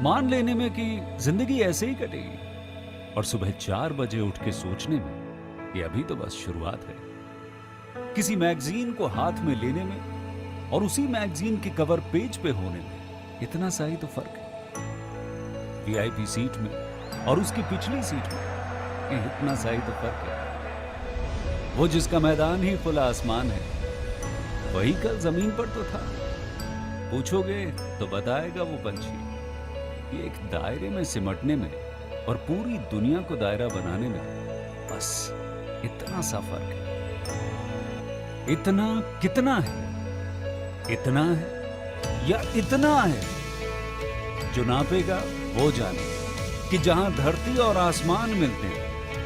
मान लेने में कि जिंदगी ऐसे ही कटेगी, और सुबह 4 बजे उठ के सोचने में कि अभी तो बस शुरुआत है। किसी मैगजीन को हाथ में लेने में और उसी मैगजीन के कवर पेज पे होने में इतना सा ही तो फर्क है। वीआईपी सीट में और उसकी पिछली सीट में इतना सा ही तो फर्क है। वो जिसका मैदान ही खुला आसमान है, वही कल जमीन पर तो था। पूछोगे तो बताएगा वो पंछी, ये एक दायरे में सिमटने में और पूरी दुनिया को दायरा बनाने में बस इतना सा फर्क है। इतना कितना है? इतना है या इतना है? जो नापेगा वो जाने कि जहां धरती और आसमान मिलते हैं,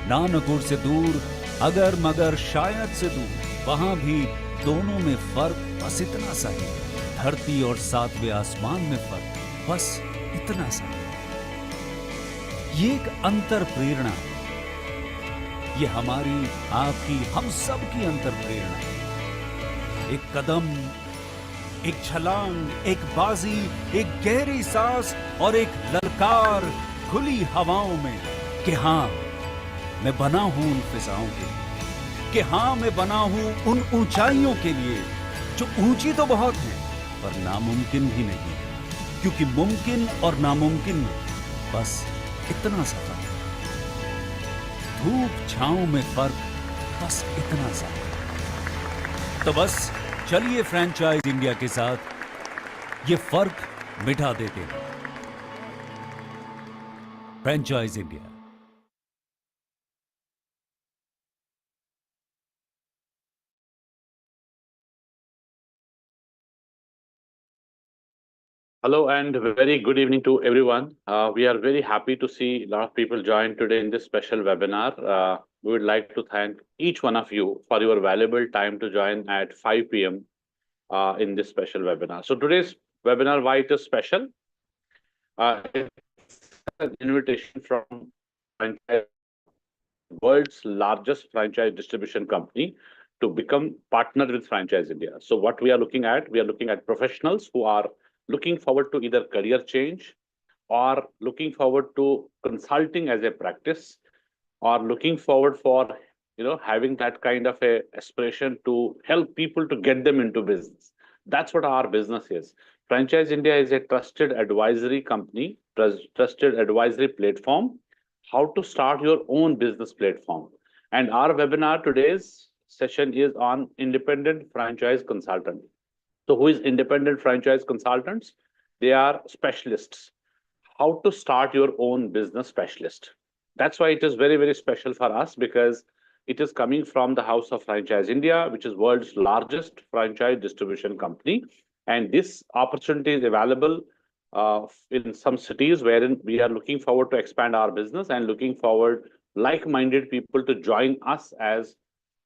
नानकुर से दूर, अगर मगर शायद से दूर, वहां भी दोनों में फर्क बस इतना सा है। धरती और सातवें आसमान में फर्क बस इतना सा है। ये एक अंतर प्रेरणा है। ये हमारी, आपकी, हम सब की अंतर प्रेरणा है। एक कदम, एक छलांग, एक बाजी, एक गहरी सांस और एक ललकार खुली हवाओं में कि हाँ मैं बना हूं उन फिजाओं के लिए, कि हाँ मैं बना हूं उन ऊंचाइयों के लिए जो ऊंची तो बहुत है पर नामुमकिन भी नहीं, क्योंकि मुमकिन और नामुमकिन में बस इतना सा फर्क है। धूप छांव में फर्क बस इतना सा। तो बस चलिए फ्रेंचाइज इंडिया के साथ ये फर्क मिटा देते हैं। Franchise India. Hello and very good evening to everyone. We are very happy to see a lot of people join today in this special webinar. We would like to thank each one of you for your valuable time to join at 5 p.m. In this special webinar. So today's webinar, why it is special? It's an invitation from world's largest franchise distribution company to become partner with Franchise India. So what we are looking at professionals who are looking forward to either career change or looking forward to consulting as a practice or looking forward for having that kind of a aspiration to help people to get them into business. That's what our business is. Franchise India is a trusted advisory company, trusted advisory platform, how to start your own business platform. And our webinar today's session is on independent franchise consultant. So who is independent franchise consultants? They are specialists. How to start your own business specialist. That's why it is very, very special for us, because it is coming from the house of Franchise India, which is world's largest franchise distribution company. And this opportunity is available in some cities wherein we are looking forward to expand our business and looking forward like-minded people to join us as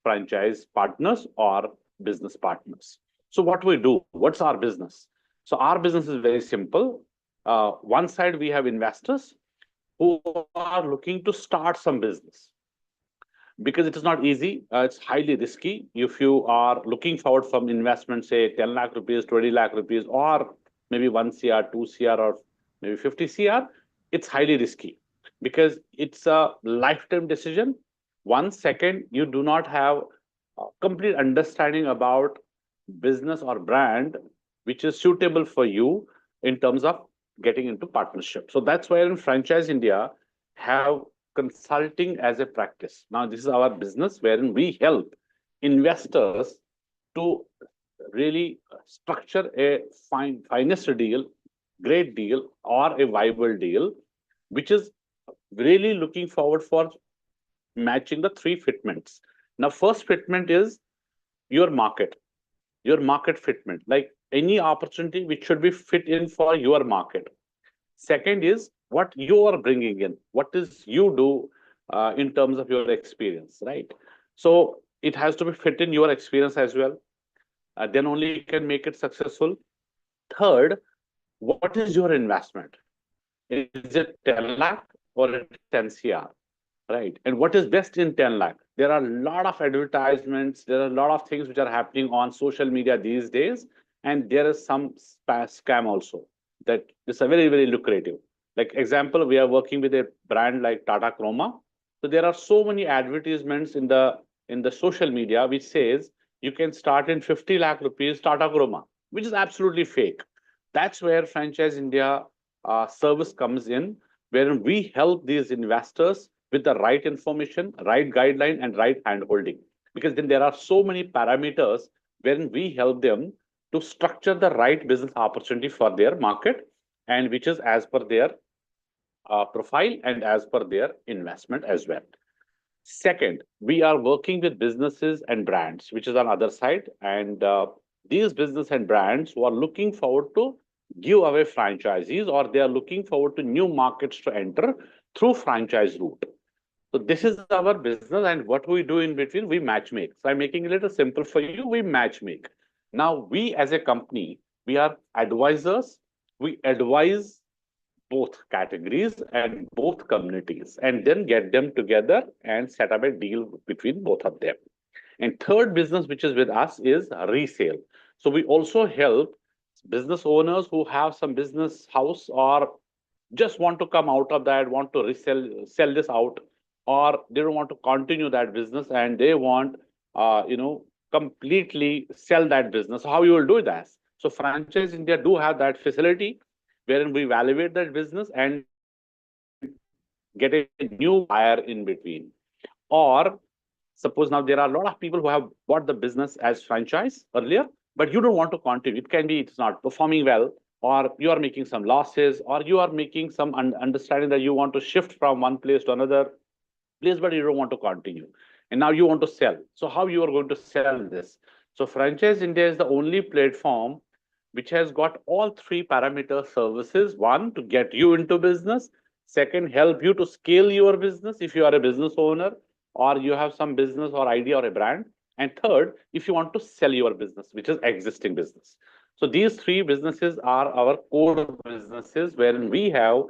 franchise partners or business partners. So what we do, what's our business? So our business is very simple. One side, we have investors who are looking to start some business because it is not easy. It's highly risky. If you are looking forward from investment, say 10 lakh rupees, 20 lakh rupees, or maybe 1 CR, 2 CR, or maybe 50 CR, it's highly risky because it's a lifetime decision. One second, you do not have a complete understanding about business or brand which is suitable for you in terms of getting into partnership. So that's why in Franchise India have consulting as a practice. Now, this is our business wherein we help investors to really structure a finest deal, great deal, or a viable deal, which is really looking forward for matching the three fitments. Now, first fitment is your market fitment, like any opportunity which should be fit in for your market. Second is what you are bringing in, what is you do in terms of your experience, right? So it has to be fit in your experience as well. Then only you can make it successful. Third, what is your investment? Is it 10 lakh or 10 CR? Right. And what is best in 10 lakh? There are a lot of advertisements. There are a lot of things which are happening on social media these days. And there is some scam also that is a very, very lucrative. Like example, we are working with a brand like Tata Chroma. So there are so many advertisements in the social media which says you can start in 50 lakh rupees Tata Chroma, which is absolutely fake. That's where Franchise India service comes in, wherein we help these investors with the right information, right guideline, and right handholding. Because then there are so many parameters wherein we help them to structure the right business opportunity for their market, and which is as per their profile and as per their investment as well. Second, we are working with businesses and brands, which is on other side, and these business and brands who are looking forward to give away franchisees, or they are looking forward to new markets to enter through franchise route. So this is our business, and what we do in between, we match make. So I'm making it a little simple for you. We match make. Now we as a company, we are advisors. We advise both categories and both communities, and then get them together and set up a deal between both of them. And third business which is with us is resale. So we also help business owners who have some business house, or just want to come out of that, want to resell, sell this out, or they don't want to continue that business and they want, completely sell that business. So how you will do that? So Franchise India do have that facility wherein we evaluate that business and get a new buyer in between. Or suppose now there are a lot of people who have bought the business as franchise earlier, but you don't want to continue. It can be it's not performing well, or you are making some losses, or you are making some understanding that you want to shift from one place to another place, but you don't want to continue. And now you want to sell. So how you are going to sell this? So Franchise India is the only platform which has got all three parameter services. One, to get you into business. Second, help you to scale your business if you are a business owner, or you have some business or idea or a brand. And third, if you want to sell your business, which is existing business. So these three businesses are our core businesses, wherein we have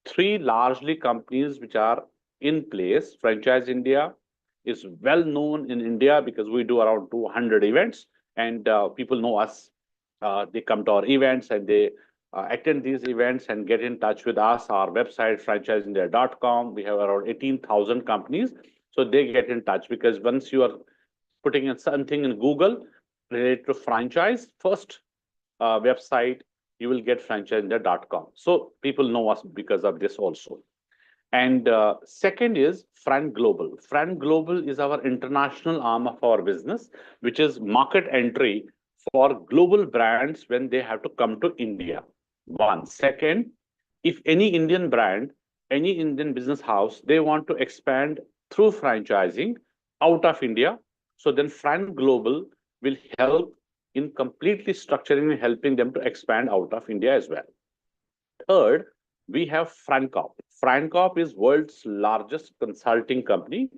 three largely companies which are in place. Franchise India is well known in India because we do around 200 events, and people know us. They come to our events and they attend these events and get in touch with us. Our website, franchiseindia.com, we have around 18,000 companies. So they get in touch because once you are putting in something in Google related to franchise, first website, you will get franchiseindia.com. So people know us because of this also. And second is Front Global. Front Global is our international arm of our business, which is market entry for global brands when they have to come to India. One. Second, if any Indian brand, any Indian business house, they want to expand through franchising out of India, so then Front Global will help in completely structuring and helping them to expand out of India as well. Third, we have Francop. Francop is world's largest consulting company.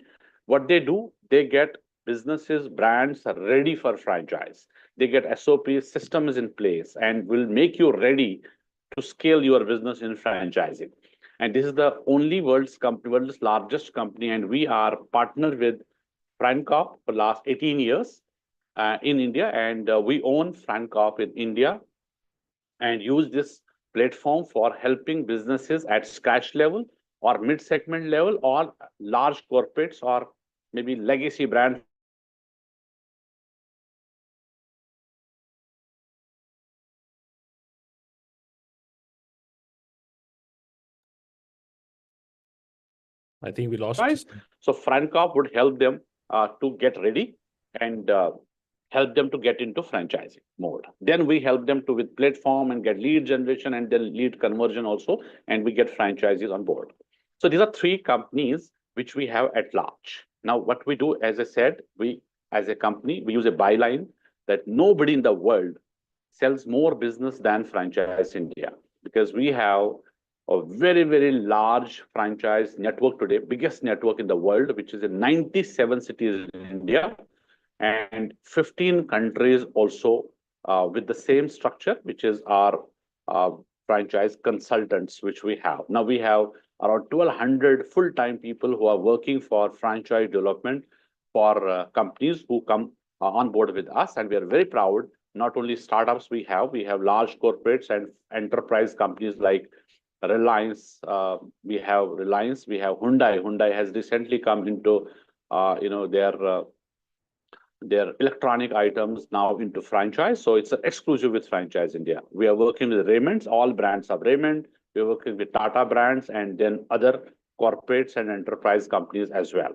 What they do, they get businesses, brands ready for franchise. They get SOP systems in place and will make you ready to scale your business in franchising. And this is the only world's largest company, and we are partnered with Francop for last 18 years in India, and we own Francop in India and use this platform for helping businesses at scratch level or mid-segment level or large corporates or maybe legacy brands. I think we lost. So Francop would help them to get ready and help them to get into franchising mode. Then we help them to with platform and get lead generation and then lead conversion also, and we get franchises on board. So these are three companies which we have at large. Now, what we do, as I said, we as a company, we use a byline that nobody in the world sells more business than Franchise India, because we have a very, very large franchise network today, biggest network in the world, which is in 97 cities in India and 15 countries also with the same structure, which is our franchise consultants, which we have. Now we have around 1,200 full-time people who are working for franchise development for companies who come on board with us. And we are very proud, not only startups we have large corporates and enterprise companies like Reliance, we have Reliance, we have Hyundai. Hyundai has recently come into, their electronic items now into franchise. So it's exclusive with Franchise India. We are working with Raymonds, all brands of Raymond. We're working with Tata brands and then other corporates and enterprise companies as well.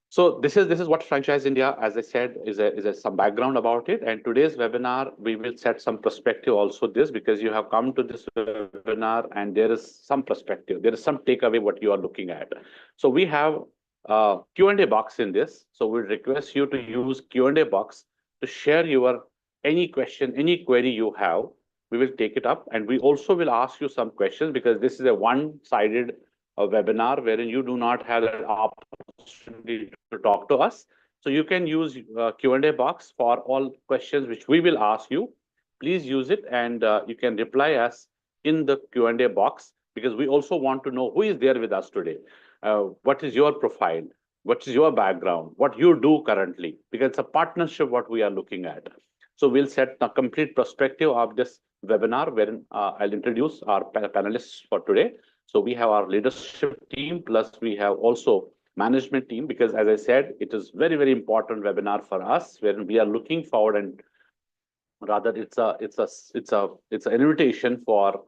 So this is what Franchise India, as I said, is some background about it. And today's webinar, we will set some perspective also this, because you have come to this webinar and there is some perspective, there is some takeaway what you are looking at. So we have Q&A box in this. So we request you to use Q&A box to share your any question, any query you have. We will take it up, and we also will ask you some questions, because this is a one-sided webinar wherein you do not have an opportunity to talk to us. So you can use Q&A box for all questions which we will ask you. Please use it, and you can reply us in the Q&A box, because we also want to know who is there with us today. What is your profile? What is your background? What you do currently? Because it's a partnership what we are looking at. So we'll set a complete perspective of this webinar, wherein I'll introduce our panelists for today. So we have our leadership team, plus we have also management team, because as I said, it is very, very important webinar for us, wherein we are looking forward, and rather it's an invitation for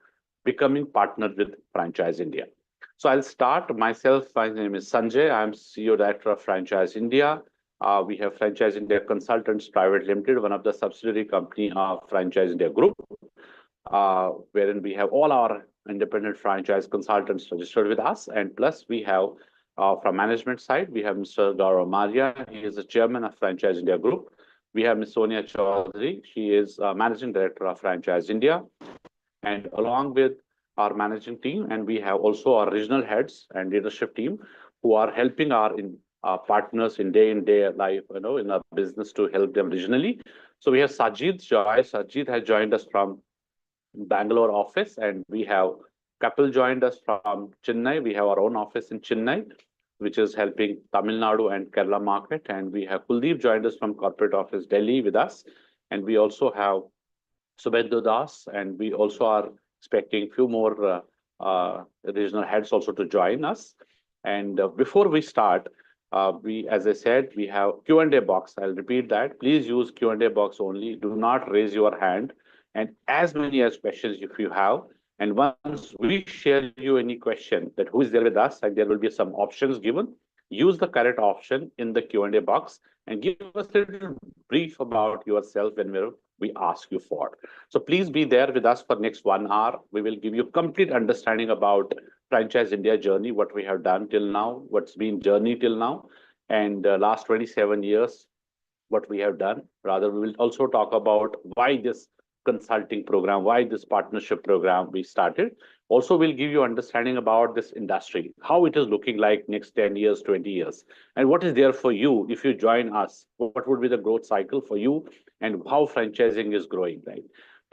becoming partnered with Franchise India. So I'll start myself. My name is Sanjay. I'm CEO Director of Franchise India. We have Franchise India Consultants Private Limited, one of the subsidiary company of Franchise India Group, wherein we have all our independent franchise consultants registered with us. And plus we have, from management side, we have Mr. Gaurav Maria. He is the chairman of Franchise India Group. We have Ms. Sonia Chaudhary. She is Managing Director of Franchise India. And along with our managing team, and we have also our regional heads and leadership team who are helping our partners in day life, in our business, to help them regionally. So we have Sajid Joy. Sajid has joined us from Bangalore office, and we have Kapil joined us from Chennai. We have our own office in Chennai, which is helping Tamil Nadu and Kerala market. And we have Kuldeep joined us from corporate office Delhi with us. And we also have Subedhu Das, and we also are expecting few more regional heads also to join us. And before we start, as I said, we have Q&A box. I'll repeat that. Please use Q&A box only. Do not raise your hand. And as many as questions if you have. And once we share you any question that who is there with us, and there will be some options given, use the correct option in the Q&A box and give us a little brief about yourself whenever we ask you for. So please be there with us for next 1 hour. We will give you complete understanding about Franchise India journey, what we have done till now, what's been journey till now, and last 27 years, what we have done. Rather, we will also talk about why this consulting program, why this partnership program we started. Also, we'll give you understanding about this industry, how it is looking like next 10 years, 20 years, and what is there for you if you join us. What would be the growth cycle for you, and how franchising is growing, right?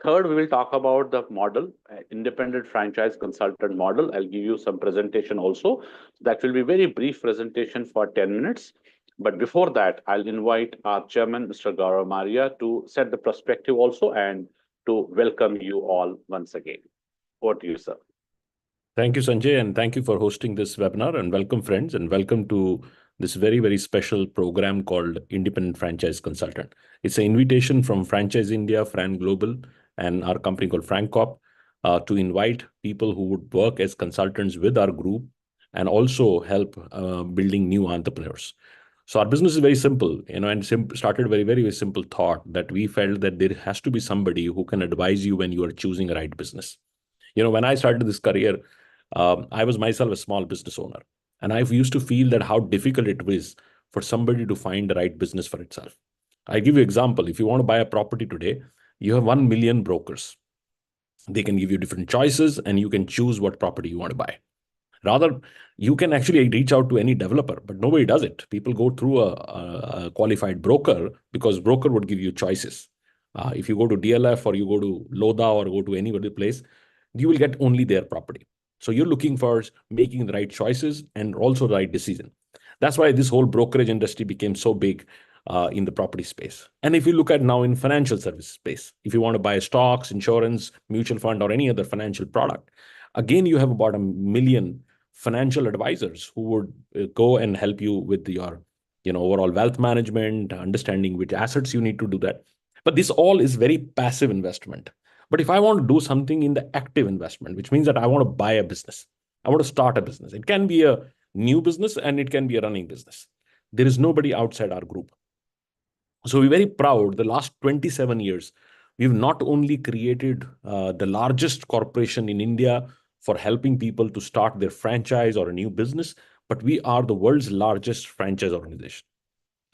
Third, we will talk about the model, independent franchise consultant model. I'll give you some presentation also. That will be very brief presentation for 10 minutes. But before that, I'll invite our chairman, Mr. Gaurav Maria, to set the perspective also and to welcome you all once again. Over to you, sir. Thank you, Sanjay, and thank you for hosting this webinar, and welcome, friends, and welcome to this very, very special program called Independent Franchise Consultant. It's an invitation from Franchise India, Fran Global, and our company called FranCorp to invite people who would work as consultants with our group and also help building new entrepreneurs. So our business is very simple, and started very, very simple thought that we felt that there has to be somebody who can advise you when you are choosing a right business. When I started this career, I was myself a small business owner, and I used to feel that how difficult it was for somebody to find the right business for itself. I give you an example. If you want to buy a property today, you have 1 million brokers. They can give you different choices, and you can choose what property you want to buy. Rather, you can actually reach out to any developer, but nobody does it. People go through a qualified broker because broker would give you choices. If you go to DLF or you go to Lodha or go to any other place, you will get only their property. So you're looking for making the right choices and also the right decision. That's why this whole brokerage industry became so big. in the property space. And if you look at now in financial service space, if you want to buy stocks, insurance, mutual fund, or any other financial product, again, you have about 1 million financial advisors who would go and help you with your overall wealth management, understanding which assets you need to do that. But this all is very passive investment. But if I want to do something in the active investment, which means that I want to buy a business, I want to start a business. It can be a new business and it can be a running business. There is nobody outside our group. So we're very proud. The last 27 years, we've not only created the largest corporation in India for helping people to start their franchise or a new business, but we are the world's largest franchise organization.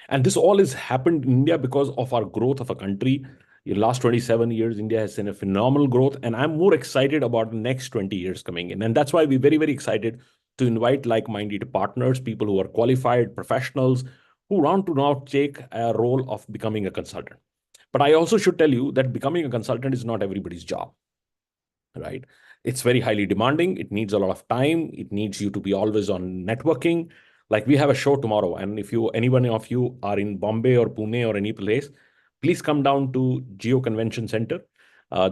And this all has happened in India because of our growth of a country. In the last 27 years, India has seen a phenomenal growth, and I'm more excited about the next 20 years coming in. And that's why we're very, very excited to invite like-minded partners, people who are qualified professionals, who want to now take a role of becoming a consultant. But I also should tell you that becoming a consultant is not everybody's job, right? It's very highly demanding. It needs a lot of time. It needs you to be always on networking. Like we have a show tomorrow, and if anyone of you are in Bombay or Pune or any place, please come down to Geo Convention Center.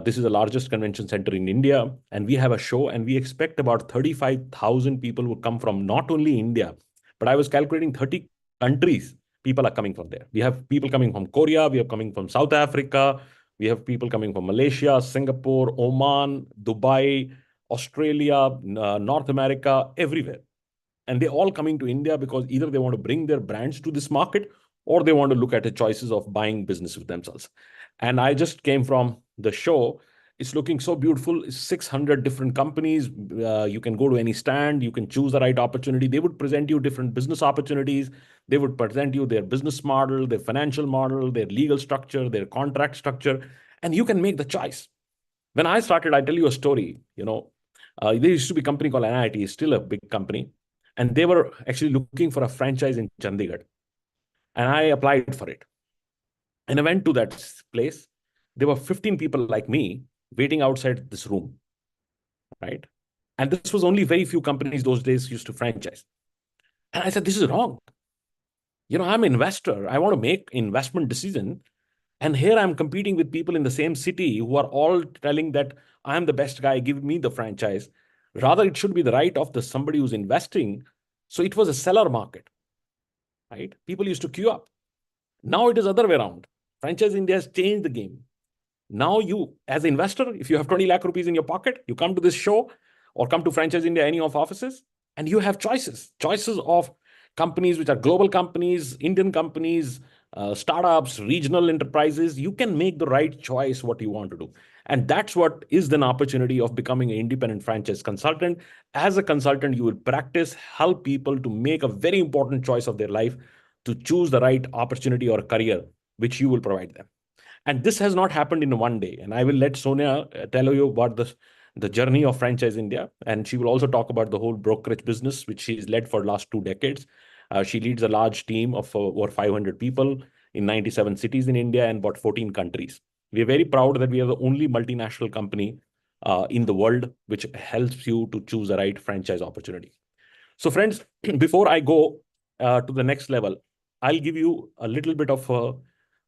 This is the largest convention center in India, and we have a show, and we expect about 35,000 people will come from not only India, but I was calculating 30 countries. People are coming from there. We have people coming from Korea. We are coming from South Africa. We have people coming from Malaysia, Singapore, Oman, Dubai, Australia, North America, everywhere. And they're all coming to India because either they want to bring their brands to this market or they want to look at the choices of buying business with themselves. And I just came from the show. It's looking so beautiful. It's 600 different companies. You can go to any stand. You can choose the right opportunity. They would present you different business opportunities. They would present you their business model, their financial model, their legal structure, their contract structure, and you can make the choice. When I started, I tell you a story. There used to be a company called NIT, still a big company, and they were actually looking for a franchise in Chandigarh. And I applied for it. And I went to that place. There were 15 people like me waiting outside this room, right? And this was only very few companies those days used to franchise. And I said, this is wrong. I'm an investor. I want to make investment decision. And here I'm competing with people in the same city who are all telling that I'm the best guy, give me the franchise. Rather, it should be the right of somebody who's investing. So it was a seller market, right? People used to queue up. Now it is other way around. Franchise India has changed the game. Now you, as an investor, if you have 20 lakh rupees in your pocket, you come to this show or come to Franchise India, any of offices, and you have choices of companies which are global companies, Indian companies, startups, regional enterprises. You can make the right choice what you want to do. And that's what is the opportunity of becoming an independent franchise consultant. As a consultant, you will practice, help people to make a very important choice of their life, to choose the right opportunity or career, which you will provide them. And this has not happened in one day. And I will let Sonia tell you about the journey of Franchise India. And she will also talk about the whole brokerage business, which she's led for the last 2 decades. She leads a large team of over 500 people in 97 cities in India and about 14 countries. We are very proud that we are the only multinational company in the world which helps you to choose the right franchise opportunity. So friends, before I go to the next level, I'll give you a little bit of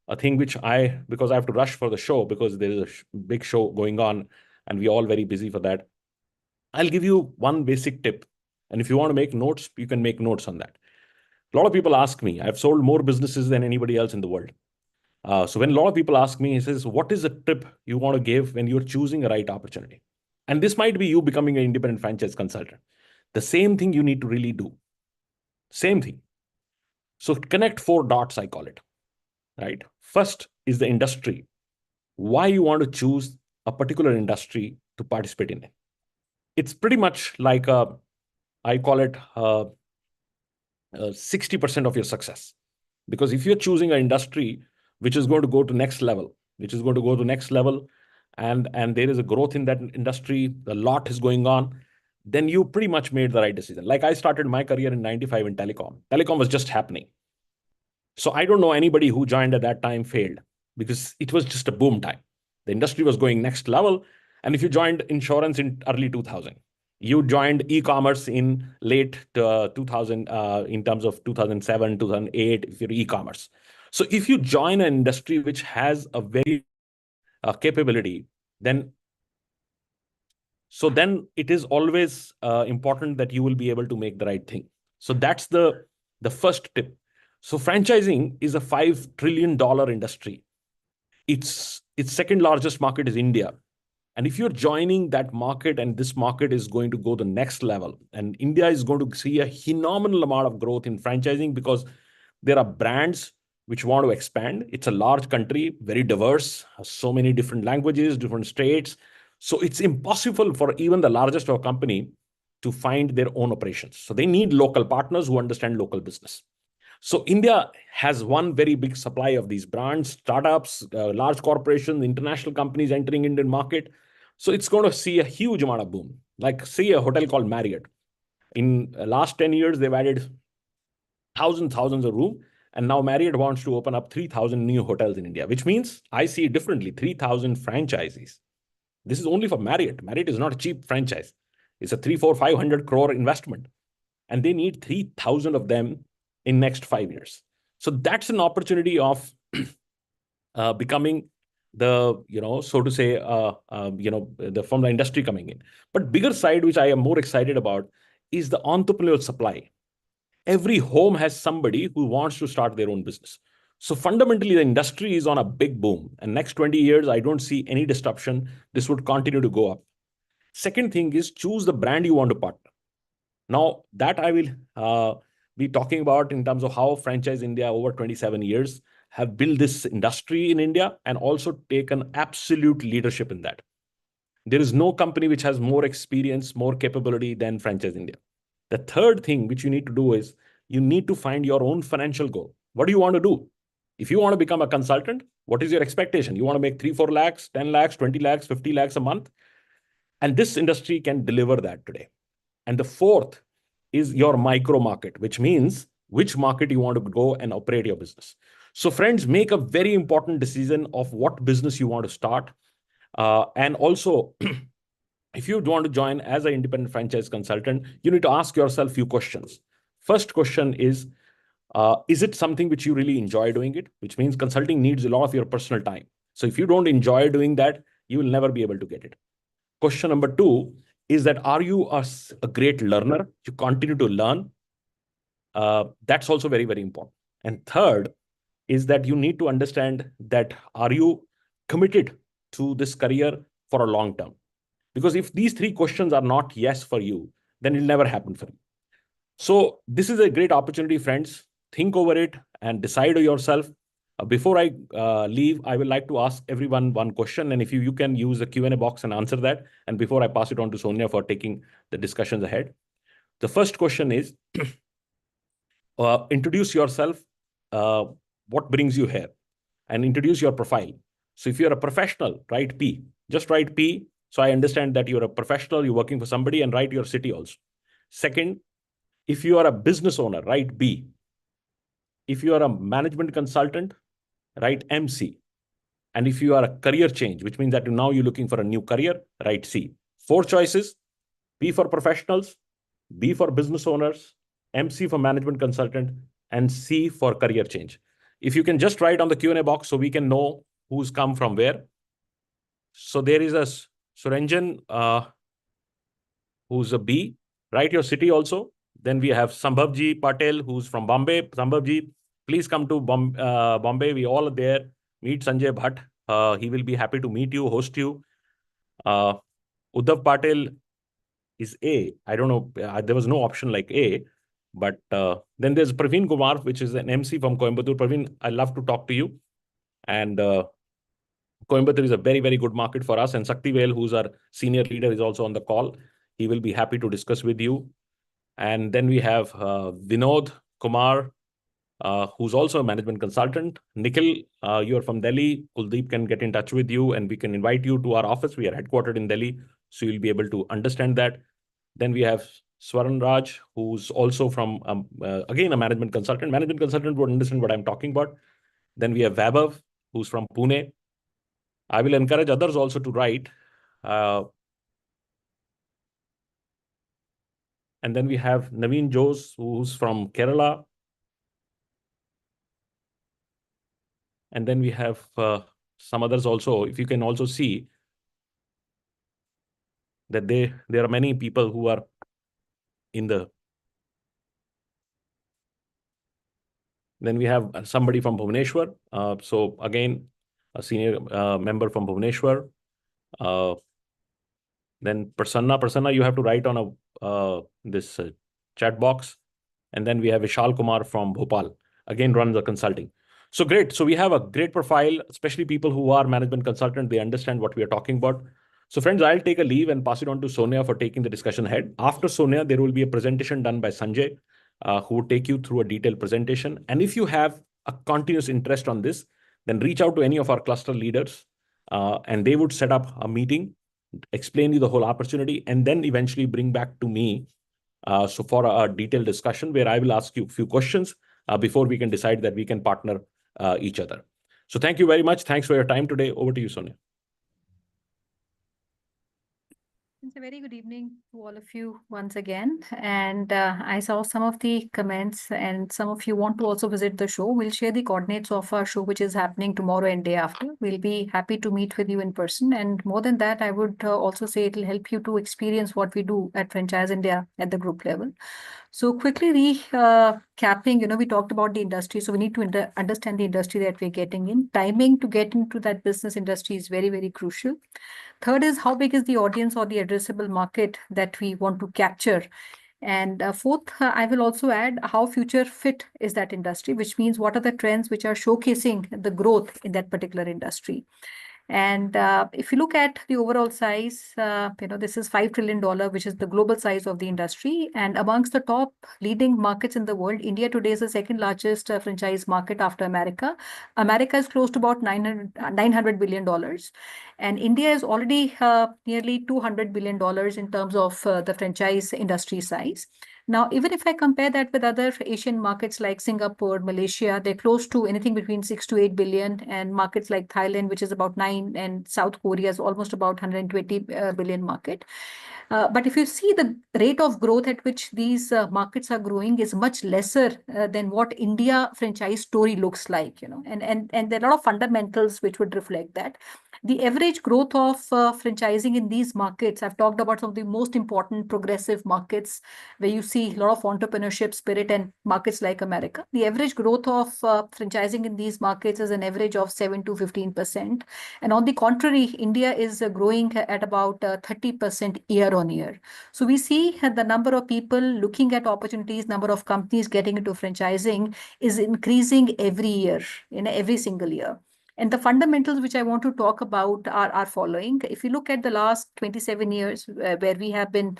a thing which because I have to rush for the show because there is a big show going on and we're all very busy for that. I'll give you one basic tip. And if you want to make notes, you can make notes on that. A lot of people ask me, I've sold more businesses than anybody else in the world. So when a lot of people ask me, he says, what is the tip you want to give when you're choosing a right opportunity? And this might be you becoming an independent franchise consultant. The same thing you need to really do. Same thing. So connect 4 dots, I call it, right? First is the industry. Why you want to choose a particular industry to participate in it. It's pretty much like I call it 60% of your success. Because if you're choosing an industry which is going to go to next level, and there is a growth in that industry, a lot is going on, then you pretty much made the right decision. Like I started my career in 95 in telecom. Telecom was just happening. So I don't know anybody who joined at that time failed because it was just a boom time. The industry was going next level. And if you joined insurance in early 2000, you joined e-commerce in late 2000, in terms of 2007, 2008, if you're e-commerce. So if you join an industry which has a very capability, then it is always important that you will be able to make the right thing. So that's the first tip. So franchising is a $5 trillion industry. Its second largest market is India. And if you're joining that market, and this market is going to go the next level, and India is going to see a phenomenal amount of growth in franchising because there are brands which want to expand. It's a large country, very diverse, has so many different languages, different states. So it's impossible for even the largest of a company to find their own operations. So they need local partners who understand local business. So India has one very big supply of these brands, startups, large corporations, international companies entering Indian market. So it's going to see a huge amount of boom. Like see a hotel called Marriott. In last 10 years, they've added thousands of rooms. And now Marriott wants to open up 3,000 new hotels in India, which means I see it differently, 3,000 franchisees. This is only for Marriott. Marriott is not a cheap franchise. It's a 3, 4, 500 crore investment. And they need 3,000 of them in next 5 years. So that's an opportunity of becoming the, so to say, from the industry coming in. But bigger side, which I am more excited about, is the entrepreneurial supply. Every home has somebody who wants to start their own business. So fundamentally, the industry is on a big boom. And next 20 years, I don't see any disruption. This would continue to go up. Second thing is choose the brand you want to partner. Now, that I will be talking about in terms of how Franchise India over 27 years have built this industry in India and also taken absolute leadership in that. There is no company which has more experience, more capability than Franchise India. The third thing which you need to do is you need to find your own financial goal. What do you want to do? If you want to become a consultant, what is your expectation? You want to make 3, 4 lakhs, 10 lakhs, 20 lakhs, 50 lakhs a month? And this industry can deliver that today. And the fourth is your micro market, which means which market you want to go and operate your business. So friends, make a very important decision of what business you want to start. And also, if you want to join as an independent franchise consultant, you need to ask yourself a few questions. First question is it something which you really enjoy doing it? Which means consulting needs a lot of your personal time. So if you don't enjoy doing that, you will never be able to get it. Question number 2 is that are you a great learner? You continue to learn. That's also very, very important. And third is that you need to understand that are you committed to this career for a long term? Because if these 3 questions are not yes for you, then it'll never happen for you. So this is a great opportunity, friends. Think over it and decide yourself. Before I leave, I would like to ask everyone one question. And if you can use the Q&A box and answer that. And before I pass it on to Sonia for taking the discussions ahead. The first question is, introduce yourself, what brings you here, and introduce your profile. So if you're a professional, write P. Just write P. So I understand that you're a professional, you're working for somebody, and write your city also. Second, if you are a business owner, write B. If you are a management consultant, write MC. And if you are a career change, which means that now you're looking for a new career, write C. 4 choices: P for professionals, B for business owners, MC for management consultant, and C for career change. If you can just write on the Q&A box so we can know who's come from where. So there is a Suranjan, who's a B. Write your city also. Then we have Sambhavji Patel, who's from Bombay. Sambhavji, please come to Bombay. We all are there. Meet Sanjay Bhatt. He will be happy to meet you, host you. Uddhav Patel is A. I don't know. There was no option like A. But then there's Praveen Kumar, which is an MC from Coimbatore. Praveen, I love to talk to you. And Coimbatore is a very, very good market for us. And Saktivel, who's our senior leader, is also on the call. He will be happy to discuss with you. And then we have Vinod Kumar, who's also a management consultant. Nikhil, you're from Delhi. Kuldeep can get in touch with you and we can invite you to our office. We are headquartered in Delhi, so you'll be able to understand that. Then we have Swaran Raj, who's also from, again, a management consultant. Management consultant would understand what I'm talking about. Then we have Vaibhav, who's from Pune. I will encourage others also to write. And then we have Naveen Jose, who's from Kerala. And then we have some others also. If you can also see that there are many people who are in the. Then we have somebody from Bhubaneswar. So again, a senior member from Bhubaneswar. Then Prasanna, you have to write on this chat box. And then we have Vishal Kumar from Bhopal, again runs the consulting. So great. So we have a great profile, especially people who are management consultant. They understand what we are talking about. So friends, I'll take a leave and pass it on to Sonia for taking the discussion ahead. After Sonia, there will be a presentation done by Sanjay, who will take you through a detailed presentation. And if you have a continuous interest on this, then reach out to any of our cluster leaders, and they would set up a meeting, explain you the whole opportunity, and then eventually bring back to me so for a detailed discussion where I will ask you a few questions before we can decide that we can partner each other. So thank you very much. Thanks for your time today. Over to you, Sonia. It's a very good evening to all of you once again. And I saw some of the comments, and some of you want to also visit the show. We'll share the coordinates of our show, which is happening tomorrow and day after. We'll be happy to meet with you in person. And more than that, I would also say it'll help you to experience what we do at Franchise India at the group level. So quickly recapping, we talked about the industry. So we need to understand the industry that we're getting in. Timing to get into that business industry is very, very crucial. Third is how big is the audience or the addressable market that we want to capture. And fourth, I will also add how future fit is that industry, which means what are the trends which are showcasing the growth in that particular industry. And if you look at the overall size, this is $5 trillion, which is the global size of the industry. And amongst the top leading markets in the world, India today is the second largest franchise market after America. America is close to about $900 billion. And India is already nearly $200 billion in terms of the franchise industry size. Now, even if I compare that with other Asian markets like Singapore, Malaysia, they're close to anything between 6 to 8 billion, and markets like Thailand, which is about 9, and South Korea is almost about 120 billion market. But if you see the rate of growth at which these markets are growing is much lesser than what India franchise story looks like, and there are a lot of fundamentals which would reflect that. The average growth of franchising in these markets, I've talked about some of the most important progressive markets where you see a lot of entrepreneurship spirit, and markets like America. The average growth of franchising in these markets is an average of 7 to 15%. And on the contrary, India is growing at about 30% year on year. So we see the number of people looking at opportunities, number of companies getting into franchising is increasing every year, every single year. And the fundamentals which I want to talk about are following. If you look at the last 27 years where we have been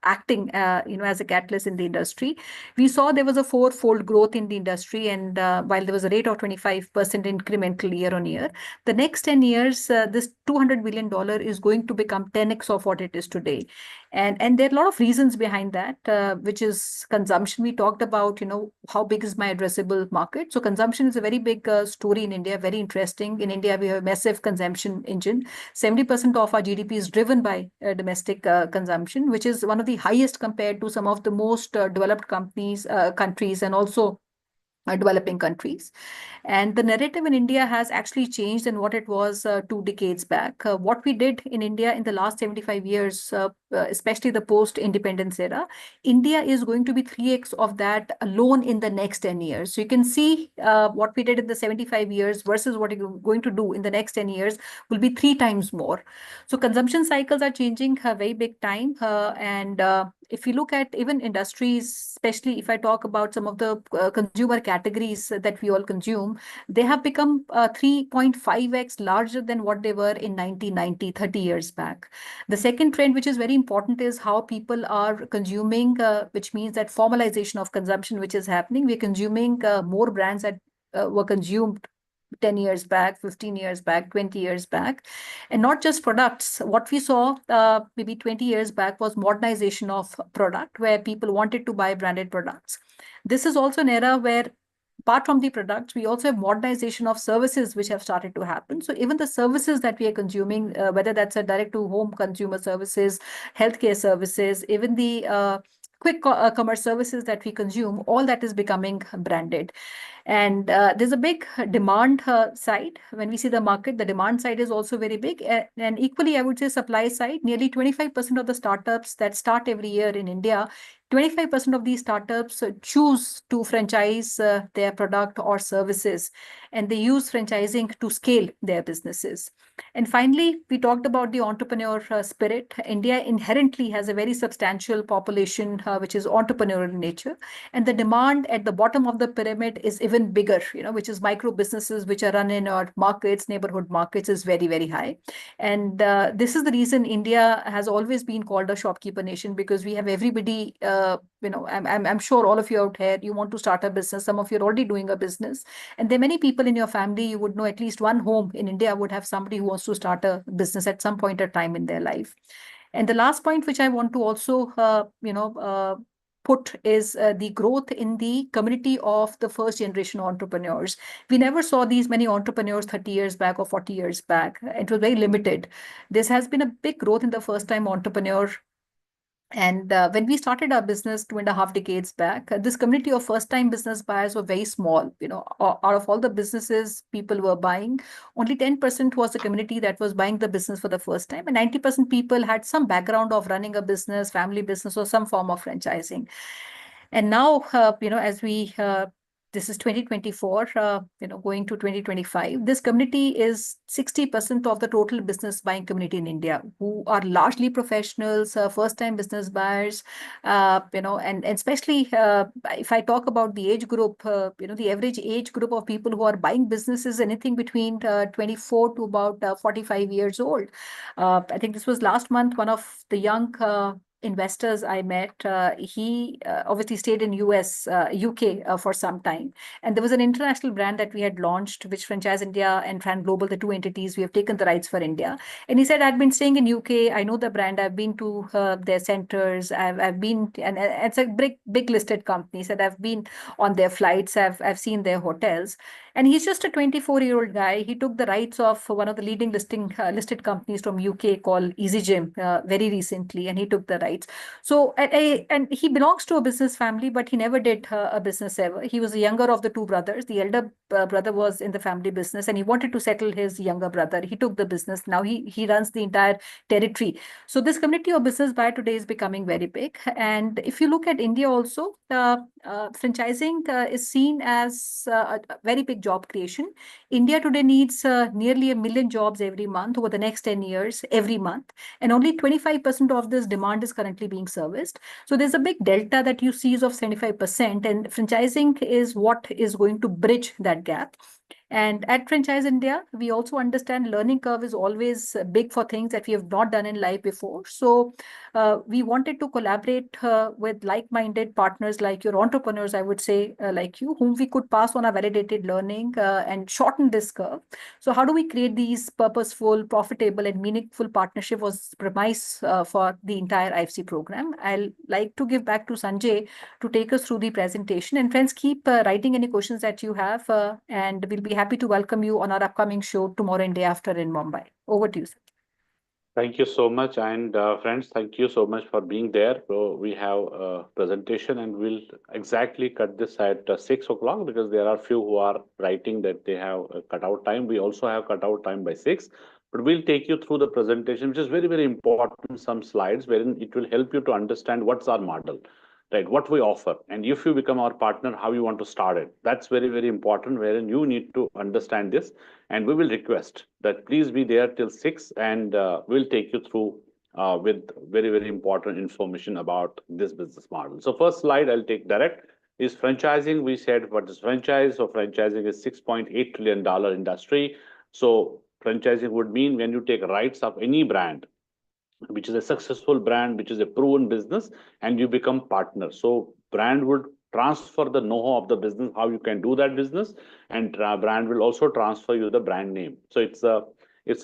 acting, as a catalyst in the industry, we saw there was a fourfold growth in the industry. And while there was a rate of 25% incremental year on year, the next 10 years, this $200 billion is going to become 10x of what it is today. And there are a lot of reasons behind that, which is consumption. We talked about, how big is my addressable market. So consumption is a very big story in India, very interesting. In India, we have a massive consumption engine. 70% of our GDP is driven by domestic consumption, which is one of the highest compared to some of the most developed countries, and also developing countries. And the narrative in India has actually changed than what it was 2 decades back. What we did in India in the last 75 years, especially the post-independence era, India is going to be 3x of that alone in the next 10 years. So you can see what we did in the 75 years versus what you're going to do in the next 10 years will be 3 times more. So consumption cycles are changing a very big time. And if you look at even industries, especially if I talk about some of the consumer categories that we all consume, they have become 3.5x larger than what they were in 1990, 30 years back. The second trend, which is very important, is how people are consuming, which means that formalization of consumption, which is happening. We're consuming more brands that were consumed 10 years back, 15 years back, 20 years back. And not just products. What we saw maybe 20 years back was modernization of product, where people wanted to buy branded products. This is also an era where, apart from the products, we also have modernization of services which have started to happen. So even the services that we are consuming, whether that's a direct-to-home consumer services, healthcare services, even the quick commerce services that we consume, all that is becoming branded. And there's a big demand side. When we see the market, the demand side is also very big. And equally, I would say supply side, nearly 25% of the startups that start every year in India, 25% of these startups choose to franchise their product or services, and they use franchising to scale their businesses. And finally, we talked about the entrepreneur spirit. India inherently has a very substantial population which is entrepreneurial in nature. And the demand at the bottom of the pyramid is even bigger, which is micro businesses which are run in our markets, neighborhood markets, is very, very high. And this is the reason India has always been called a shopkeeper nation, because we have everybody, I'm sure all of you out here, you want to start a business. Some of you are already doing a business. And there are many people in your family, you would know at least one home in India would have somebody who wants to start a business at some point of time in their life. And the last point which I want to also, put is the growth in the community of the first generation entrepreneurs. We never saw these many entrepreneurs 30 years back or 40 years back. It was very limited. This has been a big growth in the first time entrepreneur. And when we started our business 2.5 decades back, this community of first-time business buyers were very small. Out of all the businesses people were buying, only 10% was the community that was buying the business for the first time, and 90% people had some background of running a business, family business, or some form of franchising. And now, as we this is 2024, going to 2025. This community is 60% of the total business buying community in India, who are largely professionals, first-time business buyers, and especially if I talk about the age group, the average age group of people who are buying businesses, anything between 24 to about 45 years old. I think this was last month, one of the young investors I met, he obviously stayed in UK for some time. And there was an international brand that we had launched, which Franchise India and Fran Global, the two entities, we have taken the rights for India. And he said, I've been staying in UK. I know the brand. I've been to their centers. I've been, and it's a big listed company. He said, I've been on their flights. I've seen their hotels. And he's just a 24-year-old guy. He took the rights of one of the leading listed companies from UK called Easy Gym very recently, and he took the rights. So, and he belongs to a business family, but he never did a business ever. He was the younger of the two brothers. The elder brother was in the family business, and he wanted to settle his younger brother. He took the business. Now he runs the entire territory. So this community of business buyer today is becoming very big. And if you look at India also, franchising is seen as a very big job creation. India today needs nearly 1 million jobs every month over the next 10 years, every month. And only 25% of this demand is currently being serviced. So there's a big delta that you see is of 75%. And franchising is what is going to bridge that gap. And at Franchise India, we also understand learning curve is always big for things that we have not done in life before. So we wanted to collaborate with like-minded partners like your entrepreneurs, I would say, like you, whom we could pass on our validated learning and shorten this curve. So how do we create these purposeful, profitable, and meaningful partnership was premise for the entire IFC program. I'll like to give back to Sanjay to take us through the presentation. And friends, keep writing any questions that you have, and we'll be happy to welcome you on our upcoming show tomorrow and day after in Mumbai. Over to you, sir. Thank you so much. And friends, thank you so much for being there. So we have a presentation and we'll exactly cut this at 6 o'clock because there are few who are writing that they have a cutout time. We also have cutout time by 6. But we'll take you through the presentation, which is very, very important, some slides wherein it will help you to understand what's our model, right? What we offer. And if you become our partner, how you want to start it. That's very, very important, wherein you need to understand this. And we will request that please be there till 6 and we'll take you through with very, very important information about this business model. So first slide I'll take direct is franchising. We said what is franchise? So franchising is $6.8 trillion industry. So franchising would mean when you take rights of any brand, which is a successful brand, which is a proven business, and you become partner. So brand would transfer the know-how of the business, how you can do that business, and brand will also transfer you the brand name. So it's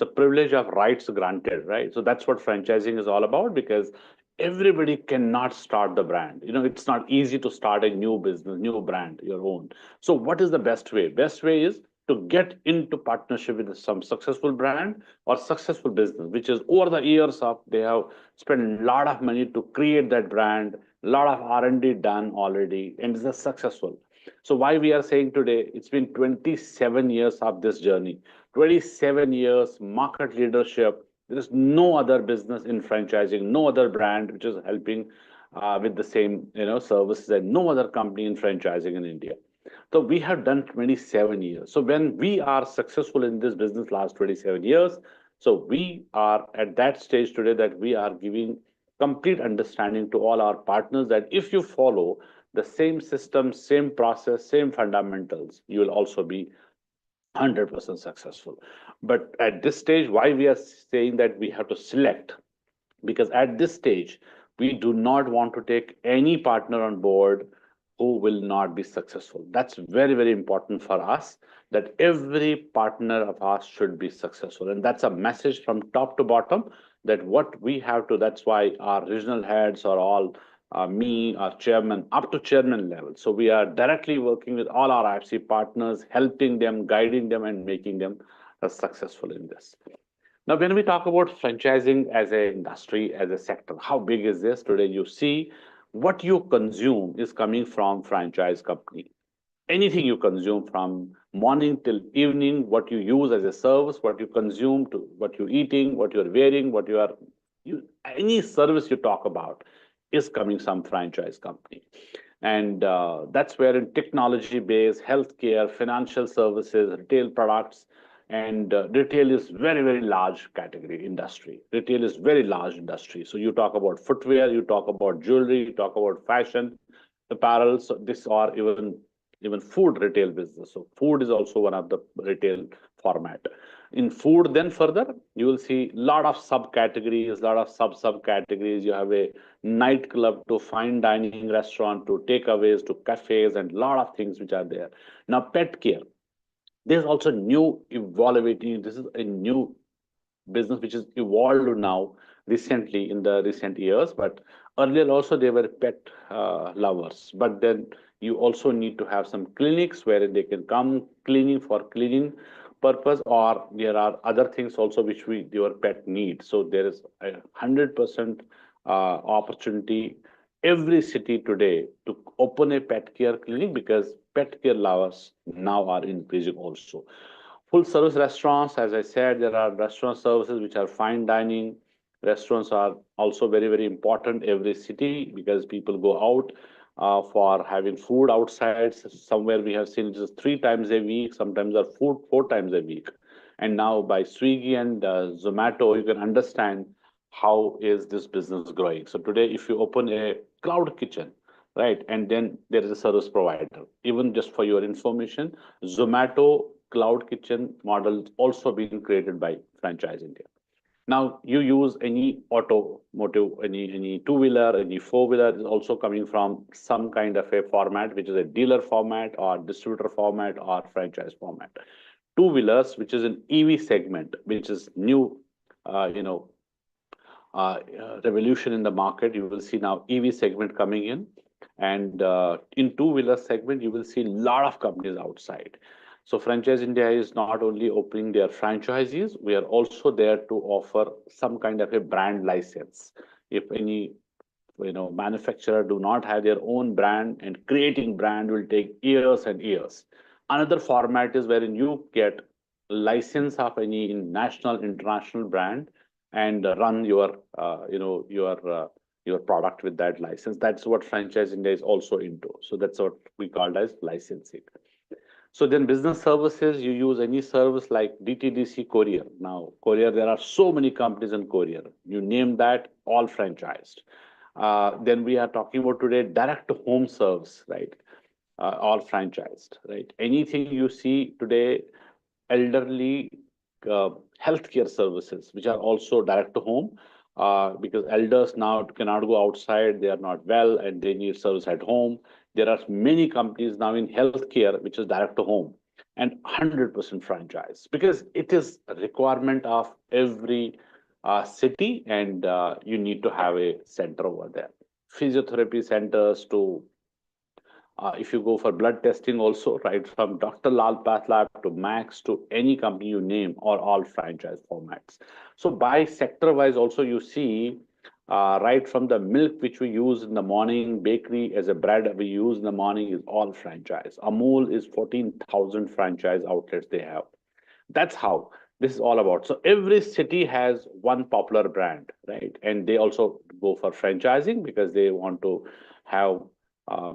a privilege of rights granted, right? So that's what franchising is all about, because everybody cannot start the brand. It's not easy to start a new business, new brand, your own. So what is the best way? Best way is to get into partnership with some successful brand or successful business, which is over the years of they have spent a lot of money to create that brand, a lot of R&D done already, and it's successful. So why we are saying today, it's been 27 years of this journey, 27 years market leadership. There is no other business in franchising, no other brand which is helping with the same services, and no other company in franchising in India. So we have done 27 years. So when we are successful in this business last 27 years, so we are at that stage today that we are giving complete understanding to all our partners that if you follow the same system, same process, same fundamentals, you will also be 100% successful. But at this stage, why we are saying that we have to select? Because at this stage, we do not want to take any partner on board who will not be successful. That's very, very important for us, that every partner of ours should be successful. And that's a message from top to bottom, that what we have to, that's why our regional heads are all me, our chairman, up to chairman level. So we are directly working with all our IFC partners, helping them, guiding them, and making them successful in this. Now, when we talk about franchising as an industry, as a sector, how big is this? Today, you see what you consume is coming from franchise company. Anything you consume from morning till evening, what you use as a service, what you consume, to what you're eating, what you're wearing, any service you talk about is coming from franchise company. And that's where in technology-based, healthcare, financial services, retail products, and retail is very, very large category industry. Retail is very large industry. So you talk about footwear, you talk about jewelry, you talk about fashion, apparel. So this are even food retail business. So food is also one of the retail format. In food, then further, you will see a lot of subcategories, a lot of subcategories. You have a nightclub to fine dining restaurant to takeaways to cafes and a lot of things which are there. Now, pet care. There's also new evaluating. This is a new business which is evolved now recently in the recent years, but earlier also they were pet lovers. But then you also need to have some clinics where they can come cleaning for cleaning purpose, or there are other things also which your pet needs. So there is 100% opportunity every city today to open a pet care clinic, because pet care lovers now are increasing also. Full service restaurants, as I said, there are restaurant services which are fine dining. Restaurants are also very, very important every city, because people go out for having food outside. Somewhere we have seen just 3 times a week, sometimes are food 4 times a week. And now by Swiggy and Zomato, you can understand how is this business growing. So today, if you open a cloud kitchen, right, and then there is a service provider, even just for your information, Zomato cloud kitchen model also being created by Franchise India. Now you use any automotive, any two-wheeler, any four-wheeler is also coming from some kind of a format, which is a dealer format or distributor format or franchise format. Two-wheelers, which is an EV segment, which is new, revolution in the market. You will see now EV segment coming in, and in two-wheeler segment, you will see a lot of companies outside. So Franchise India is not only opening their franchisees, we are also there to offer some kind of a brand license. If any manufacturer do not have their own brand, and creating brand will take years and years. Another format is wherein you get license of any national, international brand and run your product with that license. That's what Franchise India is also into. So that's what we call as licensing. So then business services, you use any service like DTDC courier. Now, courier, there are so many companies in courier. You name that, all franchised. Then we are talking about today direct to home service, right? All franchised, right? Anything you see today, elderly healthcare services, which are also direct to home, because elders now cannot go outside, they are not well, and they need service at home. There are many companies now in healthcare, which is direct to home and 100% franchise, because it is a requirement of every city, and you need to have a center over there. Physiotherapy centers to if you go for blood testing also, right, from Dr. Lal Path Lab to Max to any company you name, or all franchise formats. So by sector wise also, you see right from the milk which we use in the morning, bakery as a bread we use in the morning is all franchise. Amul is 14,000 franchise outlets they have. That's how this is all about. So every city has one popular brand, right? And they also go for franchising because they want to have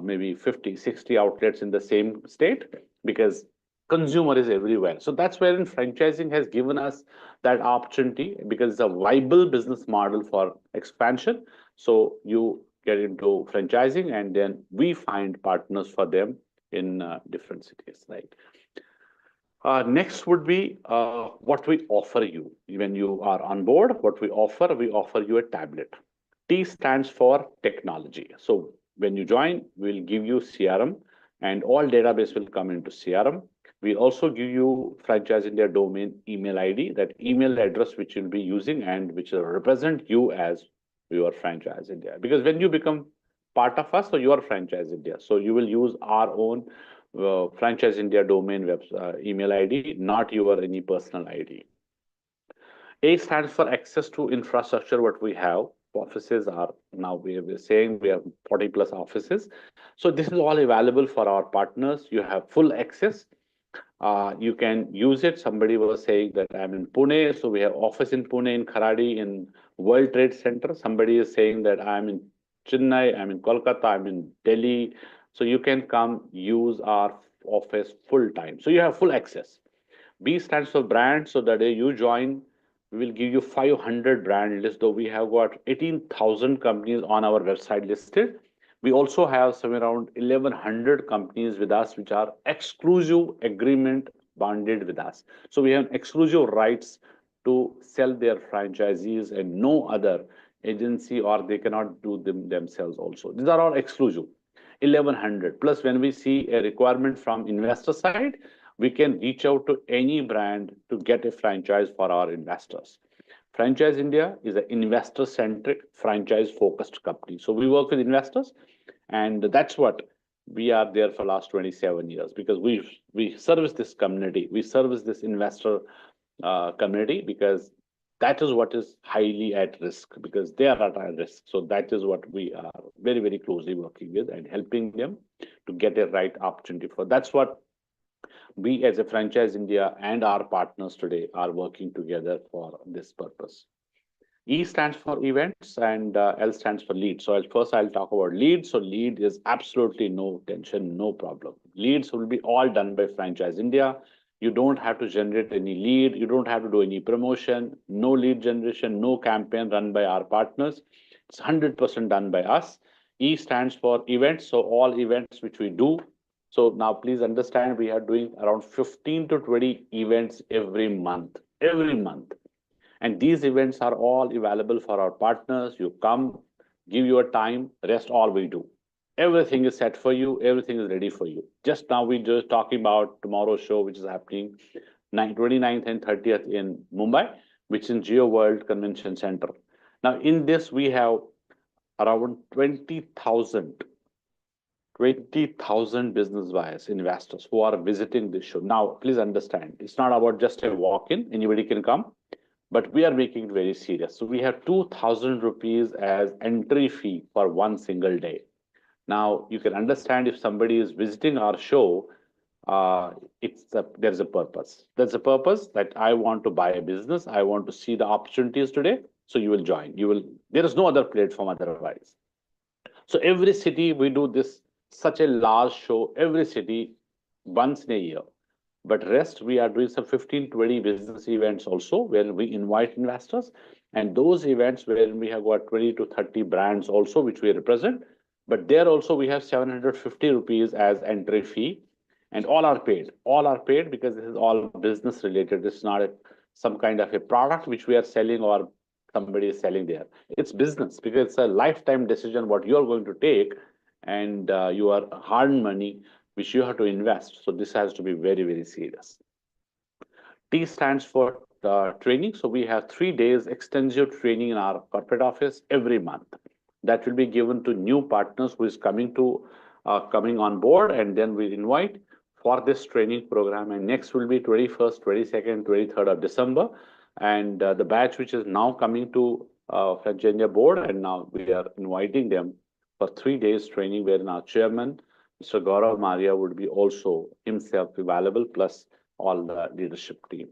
maybe 50, 60 outlets in the same state because consumer is everywhere. So that's wherein franchising has given us that opportunity because it's a viable business model for expansion. So you get into franchising and then we find partners for them in different cities, right? Next would be what we offer you when you are on board. What we offer you a tablet. T stands for technology. So when you join, we'll give you CRM and all database will come into CRM. We also give you Franchise India domain email ID, that email address which you'll be using and which will represent you as your Franchise India. Because when you become part of us, so you are Franchise India. So you will use our own Franchise India domain email ID, not your any personal ID. A stands for access to infrastructure, what we have. Offices are now we're saying we have 40 plus offices. So this is all available for our partners. You have full access. You can use it. Somebody was saying that I'm in Pune, so we have office in Pune, in Kharadi, in World Trade Center. Somebody is saying that I'm in Chennai, I'm in Kolkata, I'm in Delhi. So you can come use our office full time. So you have full access. B stands for brand. So the day you join, we will give you 500 brand list, though we have got 18,000 companies on our website listed. We also have somewhere around 1,100 companies with us, which are exclusive agreement bonded with us. So we have exclusive rights to sell their franchisees and no other agency, or they cannot do them themselves also. These are all exclusive. 1,100. Plus, when we see a requirement from investor side, we can reach out to any brand to get a franchise for our investors. Franchise India is an investor-centric, franchise-focused company. So we work with investors, and that's what we are there for last 27 years because we service this community, we service this investor community because that is what is highly at risk because they are at risk. So that is what we are very, very closely working with and helping them to get a right opportunity for. That's what we as a Franchise India and our partners today are working together for this purpose. E stands for events and L stands for lead. So first I'll talk about lead. So lead is absolutely no tension, no problem. Leads will be all done by Franchise India. You don't have to generate any lead. You don't have to do any promotion, no lead generation, no campaign run by our partners. It's 100% done by us. E stands for events. So all events which we do. So now please understand we are doing around 15 to 20 events every month. And these events are all available for our partners. You come, give your time, rest all we do. Everything is set for you. Everything is ready for you. Just now we just talking about tomorrow's show, which is happening 29th and 30th in Mumbai, which is in Geo World Convention Center. Now in this, we have around 20,000 business buyers, investors who are visiting this show. Now, please understand, it's not about just a walk-in, anybody can come, but we are making it very serious. So we have 2,000 rupees as entry fee for one single day. Now, you can understand if somebody is visiting our show, there's a purpose. There's a purpose that I want to buy a business. I want to see the opportunities today. So you will join. There is no other platform otherwise. So every city we do this, such a large show, every city once in a year. But rest, we are doing some 15, 20 business events also where we invite investors. And those events where we have got 20 to 30 brands also, which we represent. But there also we have 750 rupees as entry fee. And all are paid. All are paid because this is all business related. It's not some kind of a product which we are selling or somebody is selling there. It's business because it's a lifetime decision what you are going to take and your hard money which you have to invest. So this has to be very, very serious. T stands for training. So we have 3 days extensive training in our corporate office every month. That will be given to new partners who is coming on board, and then we invite for this training program. And next will be 21st, 22nd, 23rd of December. And the batch which is now coming to Franchise India board, and now we are inviting them for 3 days training, wherein our chairman, Mr. Gaurav Maria, would be also himself available, plus all the leadership team.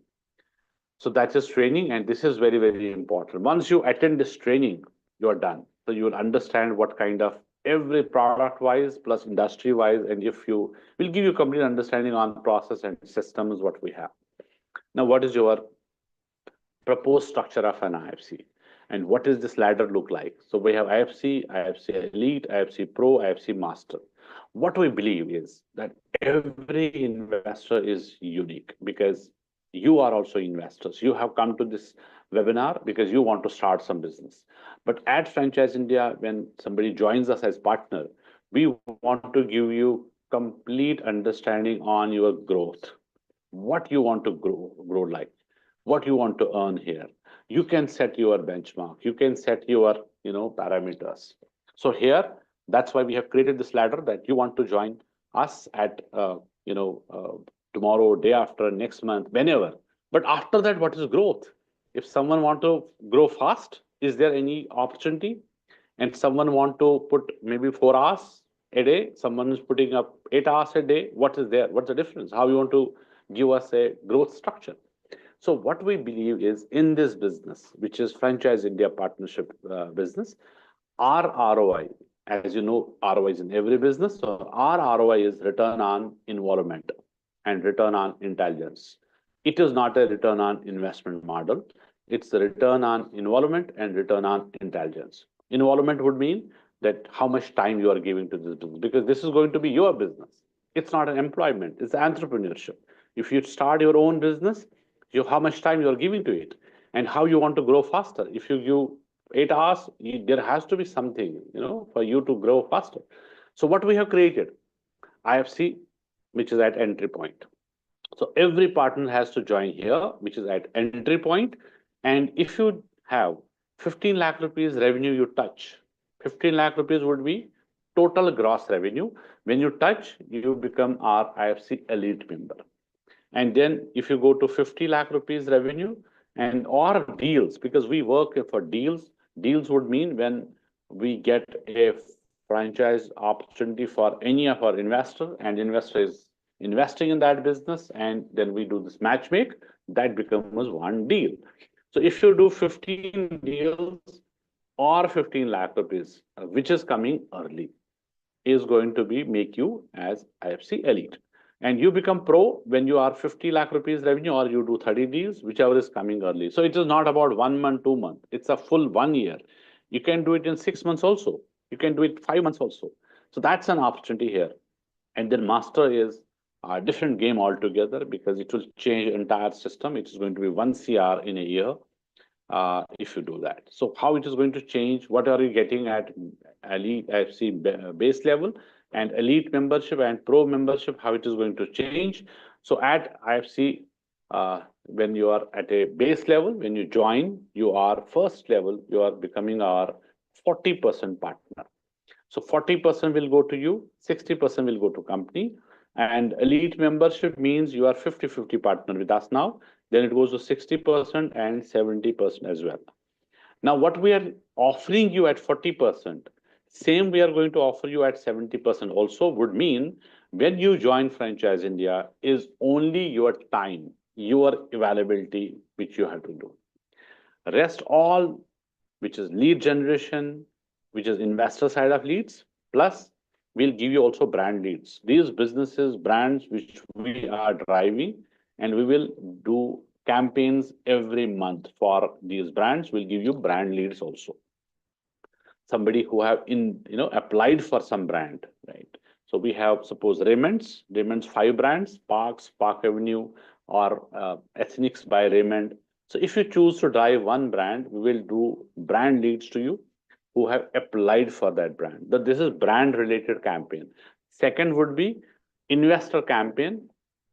So that is training, and this is very, very important. Once you attend this training, you are done. So you will understand what kind of every product wise plus industry wise, and if you will give you complete understanding on process and systems what we have. Now, what is your proposed structure of an IFC? And what does this ladder look like? So we have IFC, IFC Elite, IFC Pro, IFC Master. What we believe is that every investor is unique because you are also investors. You have come to this webinar because you want to start some business. But at Franchise India, when somebody joins us as partner, we want to give you complete understanding on your growth, what you want to grow like, what you want to earn here. You can set your benchmark. You can set your parameters. So here, that's why we have created this ladder that you want to join us at tomorrow, day after, next month, whenever. But after that, what is growth? If someone want to grow fast, is there any opportunity? And someone want to put maybe 4 hours a day, someone is putting up 8 hours a day. What is there? What's the difference? How you want to give us a growth structure? So what we believe is in this business, which is Franchise India partnership business, our ROI, as you know, ROI is in every business. So our ROI is return on involvement and return on intelligence. It is not a return on investment model. It's a return on involvement and return on intelligence. Involvement would mean that how much time you are giving to this business, because this is going to be your business. It's not an employment, it's entrepreneurship. If you start your own business, how much time you are giving to it and how you want to grow faster. If you give 8 hours, there has to be something, for you to grow faster. So what we have created, IFC, which is at entry point. So every partner has to join here, which is at entry point. And if you have 15 lakh rupees revenue you touch, 15 lakh rupees would be total gross revenue. When you touch, you become our IFC elite member. And then if you go to 50 lakh rupees revenue and or deals, because we work for deals, deals would mean when we get a franchise opportunity for any of our investor and investor is investing in that business, and then we do this match make, that becomes one deal. So if you do 15 deals or 15 lakh rupees, which is coming early, is going to be make you as IFC elite. And you become pro when you are 50 lakh rupees revenue or you do 30 deals, whichever is coming early. So it is not about 1 month, 2 months. It's a full 1 year. You can do it in 6 months also. You can do it 5 months also. So that's an opportunity here. And then master is a different game altogether because it will change the entire system. It is going to be 1 CR in a year if you do that. So how it is going to change? What are you getting at elite IFC base level? And elite membership and pro membership, how it is going to change. So at IFC, when you are at a base level, when you join, you are first level, you are becoming our 40% partner. So 40% will go to you, 60% will go to company. And elite membership means you are 50-50 partner with us now. Then it goes to 60% and 70% as well. Now, what we are offering you at 40%, same we are going to offer you at 70% also, would mean when you join Franchise India is only your time, your availability, which you have to do. Rest all, which is lead generation, which is investor side of leads, plus we'll give you also brand leads. These businesses, brands which we are driving, and we will do campaigns every month for these brands. We'll give you brand leads also. Somebody who have applied for some brand, right? So we have, suppose Raymond's 5 brands, Parks, Park Avenue, or Ethnics by Raymond. So if you choose to drive one brand, we will do brand leads to you who have applied for that brand. This is brand related campaign. Second would be investor campaign,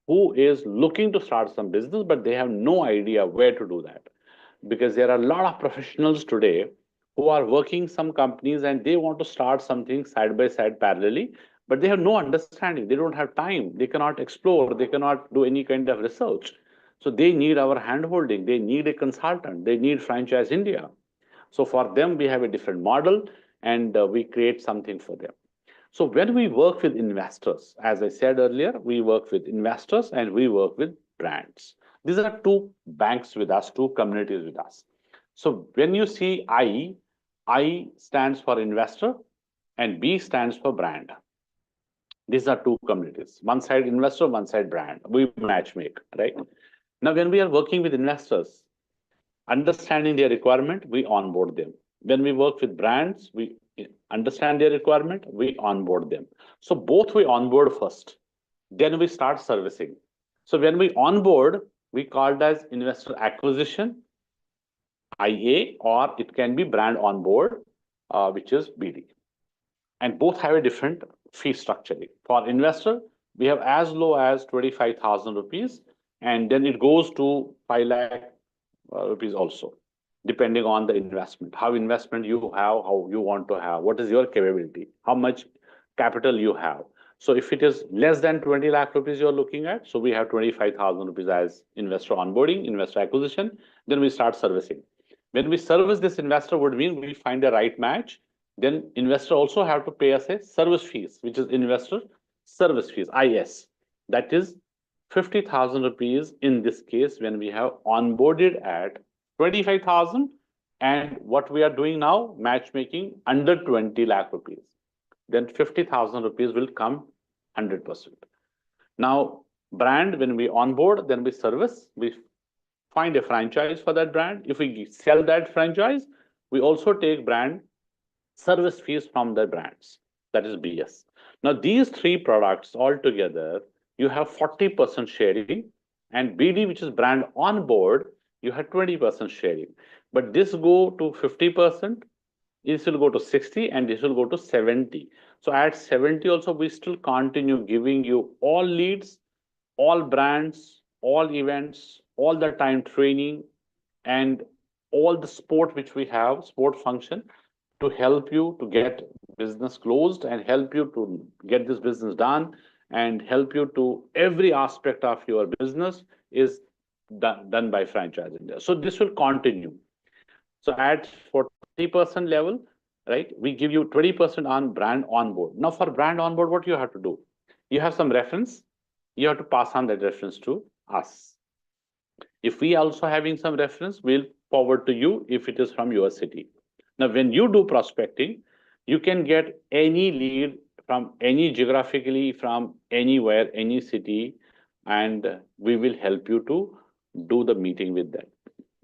who is looking to start some business, but they have no idea where to do that. Because there are a lot of professionals today who are working some companies and they want to start something side by side parallelly, but they have no understanding. They don't have time. They cannot explore. They cannot do any kind of research. So they need our handholding. They need a consultant. They need Franchise India. So for them, we have a different model, and we create something for them. So when we work with investors, as I said earlier, we work with investors and we work with brands. These are two banks with us, two communities with us. So when you see I stands for investor and B stands for brand. These are two communities, one side investor, one side brand. We match make, right? Now, when we are working with investors, understanding their requirement, we onboard them. When we work with brands, we understand their requirement, we onboard them. So both we onboard first, then we start servicing. So when we onboard, we call it as investor acquisition, IA, or it can be brand onboard, which is BD. And both have a different fee structure. For investor, we have as low as 25,000 rupees, and then it goes to 5 lakh rupees also, depending on the investment, how investment you have, how you want to have, what is your capability, how much capital you have. So if it is less than 20 lakh rupees you're looking at, so we have 25,000 rupees as investor onboarding, investor acquisition, then we start servicing. When we service this investor would mean we find the right match, then investor also have to pay us a service fees, which is investor service fees, IS. That is 50,000 rupees in this case when we have onboarded at 25,000, and what we are doing now, matchmaking under 20 lakh rupees. Then 50,000 rupees will come 100%. Now, brand, when we onboard, then we service, we find a franchise for that brand. If we sell that franchise, we also take brand service fees from the brands, that is BS. Now, these three products all together, you have 40% sharing, and BD, which is brand on board, you have 20% sharing. But this go to 50%, this will go to 60, and this will go to 70. So at 70 also, we still continue giving you all leads, all brands, all events, all the time training, and all the support which we have, support function, to help you to get business closed and help you to get this business done and help you to every aspect of your business is done by Franchise India. So this will continue. So at 40% level, right, we give you 20% on brand onboard. Now for brand onboard, what you have to do? You have some reference, you have to pass on that reference to us. If we also having some reference, we'll forward to you if it is from your city. Now, when you do prospecting, you can get any lead from any geographically, from anywhere, any city, and we will help you to do the meeting with that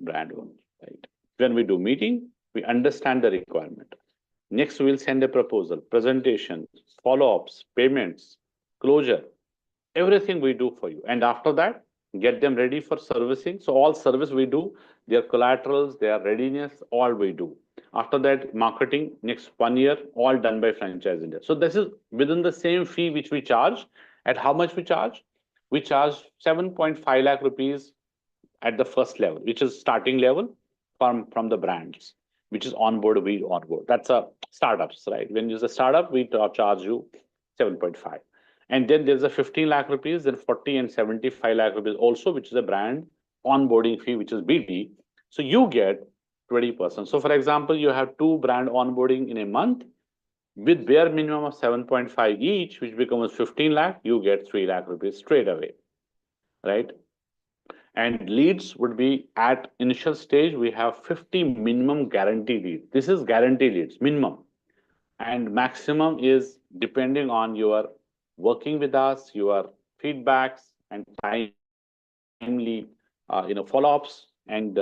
brand owner, right? When we do meeting, we understand the requirement. Next, we'll send a proposal, presentation, follow-ups, payments, closure, everything we do for you. And after that, get them ready for servicing. So all service we do, their collaterals, their readiness, all we do. After that, marketing, next 1 year, all done by Franchise India. So this is within the same fee which we charge. At how much we charge? We charge 7.5 lakh rupees at the first level, which is starting level from the brands, which is onboard, we onboard. That's a startups, right? When you use a startup, we charge you 7.5. And then there's a 15 lakh rupees, then 40 and 75 lakh rupees also, which is a brand onboarding fee, which is BD. So you get 20%. So for example, you have 2 brand onboarding in a month with bare minimum of 7.5 each, which becomes 15 lakh, you get 3 lakh rupees straight away, right? And leads would be at initial stage, we have 50 minimum guarantee leads. This is guarantee leads, minimum. And maximum is depending on your working with us, your feedbacks and timely follow-ups, and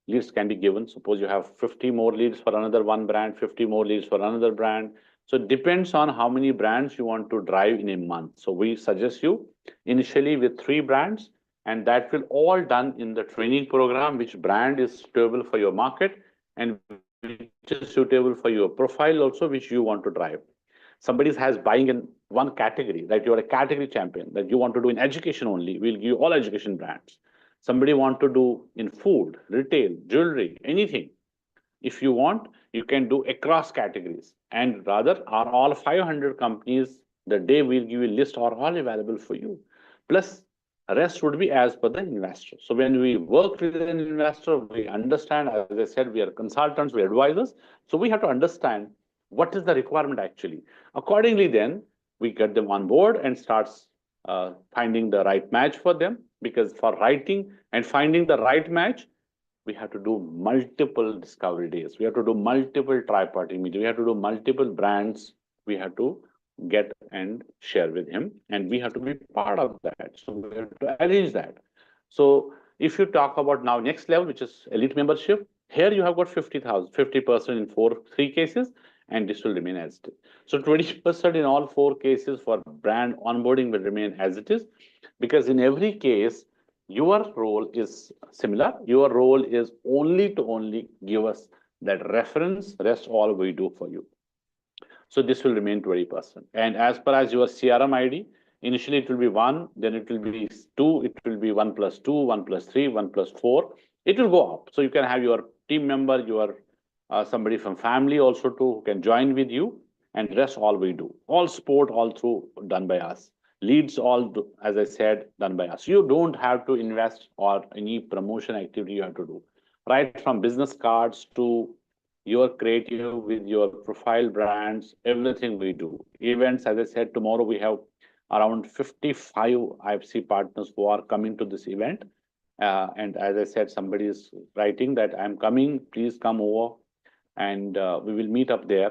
leads can be given. Suppose you have 50 more leads for another one brand, 50 more leads for another brand. So it depends on how many brands you want to drive in a month. So we suggest you initially with 3 brands, and that will all done in the training program, which brand is suitable for your market and which is suitable for your profile also, which you want to drive. Somebody has buying in one category, that you are a category champion, that you want to do in education only, we'll give you all education brands. Somebody want to do in food, retail, jewelry, anything. If you want, you can do across categories. And rather, are all 500 companies, the day we'll give you a list, are all available for you. Plus, Rest would be as per the investor. So when we work with an investor, we understand, as I said, we are consultants, we are advisors. So we have to understand what is the requirement actually. Accordingly, then we get them on board and starts finding the right match for them. Because for writing and finding the right match, we have to do multiple discovery days. We have to do multiple tripartite meetings. We have to do multiple brands. We have to get and share with him, and we have to be part of that. So we have to arrange that. So if you talk about now next level, which is elite membership, here you have got 50% in three cases, and this will remain as it is. So 20% in all 4 cases for brand onboarding will remain as it is, because in every case, your role is similar. Your role is only to give us that reference. Rest all we do for you. So this will remain 20%. And as per as your CRM ID, initially it will be 1, then it will be 2, it will be 1 plus 2, 1 plus 3, 1 plus 4. It will go up. So you can have your team member, your somebody from family also too who can join with you, and rest all we do. All support, all through done by us. Leads all, as I said, done by us. You don't have to invest or any promotion activity you have to do. Right from business cards to your creative with your profile brands, everything we do. Events, as I said, tomorrow we have around 55 IFC partners who are coming to this event. And as I said, somebody is writing that I'm coming, please come over, and we will meet up there.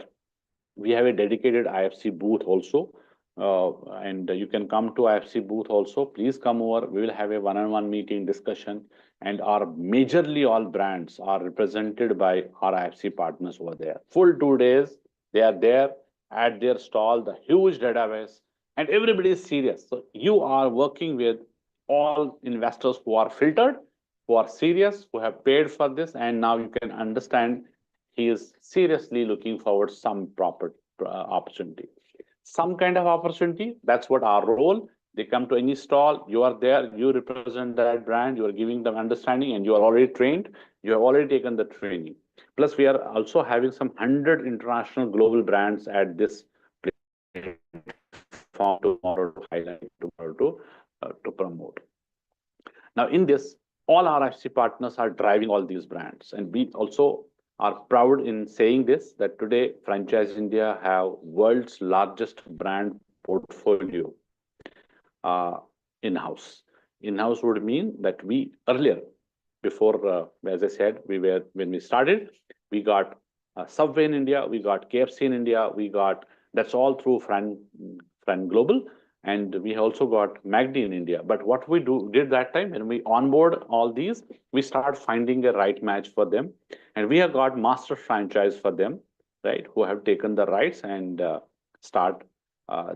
We have a dedicated IFC booth also. And you can come to IFC booth also. Please come over. We will have a one-on-one meeting discussion, and our majorly all brands are represented by our IFC partners over there. Full 2 days, they are there at their stall, the huge database, and everybody is serious. So you are working with all investors who are filtered, who are serious, who have paid for this, and now you can understand he is seriously looking forward some proper opportunity. Some kind of opportunity, that's what our role. They come to any stall, you are there, you represent that brand, you are giving them understanding, and you are already trained, you have already taken the training. Plus, we are also having some 100 international global brands at this platform tomorrow to highlight, tomorrow to promote. Now, in this, all our IFC partners are driving all these brands, and we also are proud in saying this, that today Franchise India have world's largest brand portfolio in-house. In-house would mean that we earlier, before, as I said, when we started, we got Subway in India, we got KFC in India, we got, that's all through Fran Global, and we also got MACD in India. But what we did that time, when we onboard all these, we start finding a right match for them. And we have got master franchise for them, right, who have taken the rights and start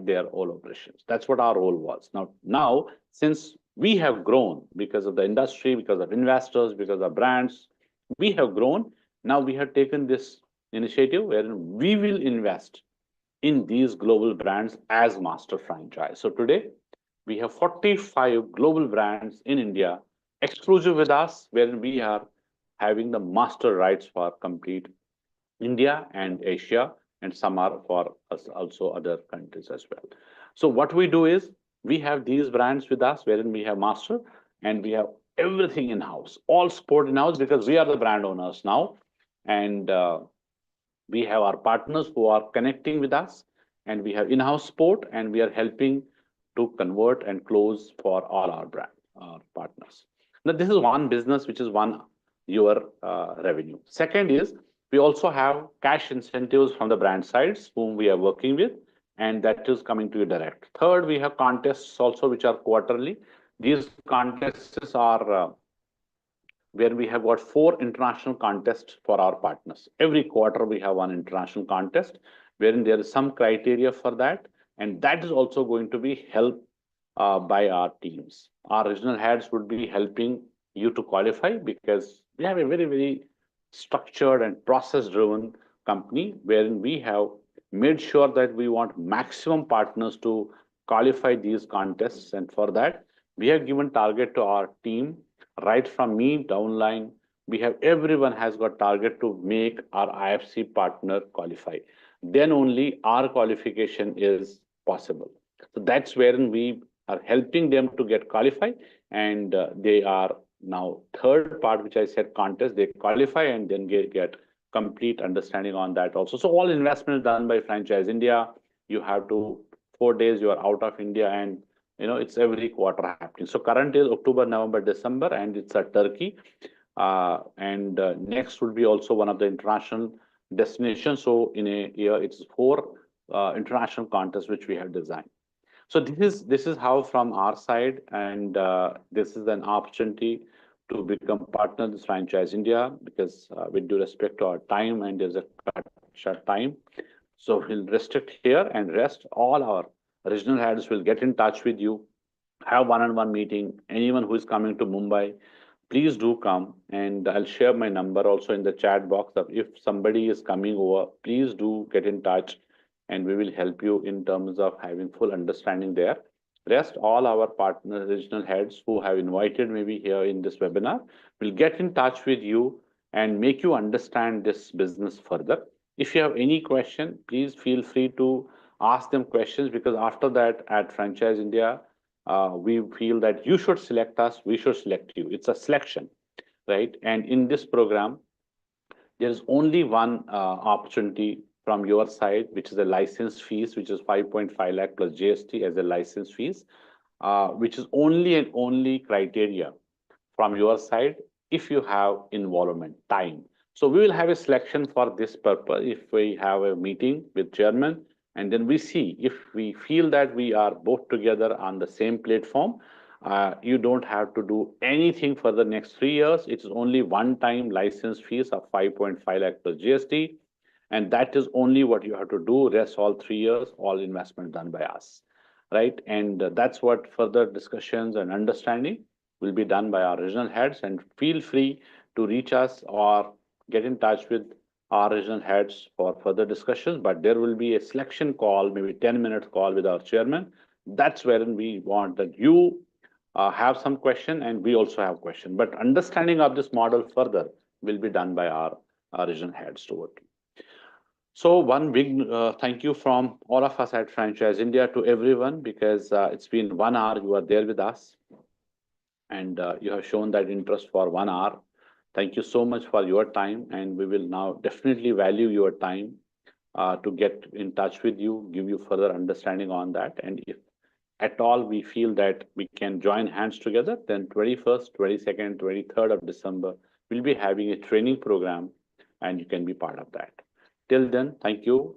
their own operations. That's what our role was. Now, since we have grown because of the industry, because of investors, because of brands, we have grown. Now we have taken this initiative wherein we will invest in these global brands as master franchise. So today, we have 45 global brands in India, exclusive with us, wherein we are having the master rights for complete India and Asia, and some are for us also other countries as well. So what we do is, we have these brands with us, wherein we have master, and we have everything in-house, all support in-house, because we are the brand owners now. And we have our partners who are connecting with us, and we have in-house support, and we are helping to convert and close for all our partners. Now, this is one business, which is your revenue. Second is, we also have cash incentives from the brand sides whom we are working with, and that is coming to you direct. Third, we have contests also, which are quarterly. These contests are where we have got 4 international contests for our partners. Every quarter, we have one international contest, wherein there is some criteria for that, and that is also going to be helped by our teams. Our regional heads would be helping you to qualify, because we have a very, very structured and process-driven company, wherein we have made sure that we want maximum partners to qualify these contests. And for that, we have given target to our team, right from me downline. We have, everyone has got target to make our IFC partner qualify. Then only our qualification is possible. So that's wherein we are helping them to get qualified, and they are now third part, which I said contest, they qualify and then get complete understanding on that also. So all investments done by Franchise India, you have to 4 days you are out of India, and it's every quarter happening. So current is October, November, December, and it's at Turkey. And next would be also one of the international destinations. So in a year, it's 4 international contests which we have designed. So this is how from our side, and this is an opportunity to become partner with Franchise India, because with due respect to our time, and there's a short time, so we'll restrict here and rest. All our regional heads will get in touch with you, have one-on-one meeting. Anyone who is coming to Mumbai, please do come, and I'll share my number also in the chat box. Of if somebody is coming over, please do get in touch, and we will help you in terms of having full understanding there. Rest, all our partner regional heads who have invited maybe here in this webinar will get in touch with you and make you understand this business further. If you have any question, please feel free to ask them questions, because after that at Franchise India, we feel that you should select us, we should select you. It's a selection, right? And in this program, there is only one opportunity from your side, which is a license fees, which is 5.5 lakh plus GST as a license fees, which is only and only criteria from your side if you have involvement time. So we will have a selection for this purpose if we have a meeting with chairman, and then we see if we feel that we are both together on the same platform. You don't have to do anything for the next 3 years. It's only one-time license fees of 5.5 lakh plus GST. And that is only what you have to do. Rest all 3 years, all investment done by us, right? And that's what further discussions and understanding will be done by our regional heads. And feel free to reach us or get in touch with our regional heads for further discussions. But there will be a selection call, maybe 10-minute call with our chairman. That's wherein we want that you have some question and we also have question. But understanding of this model further will be done by our regional heads to work. So one big thank you from all of us at Franchise India to everyone, because it's been 1 hour you are there with us, and you have shown that interest for 1 hour. Thank you so much for your time, and we will now definitely value your time to get in touch with you, give you further understanding on that. And if at all we feel that we can join hands together, then 21st, 22nd, 23rd of December, we'll be having a training program, and you can be part of that. Till then, thank you.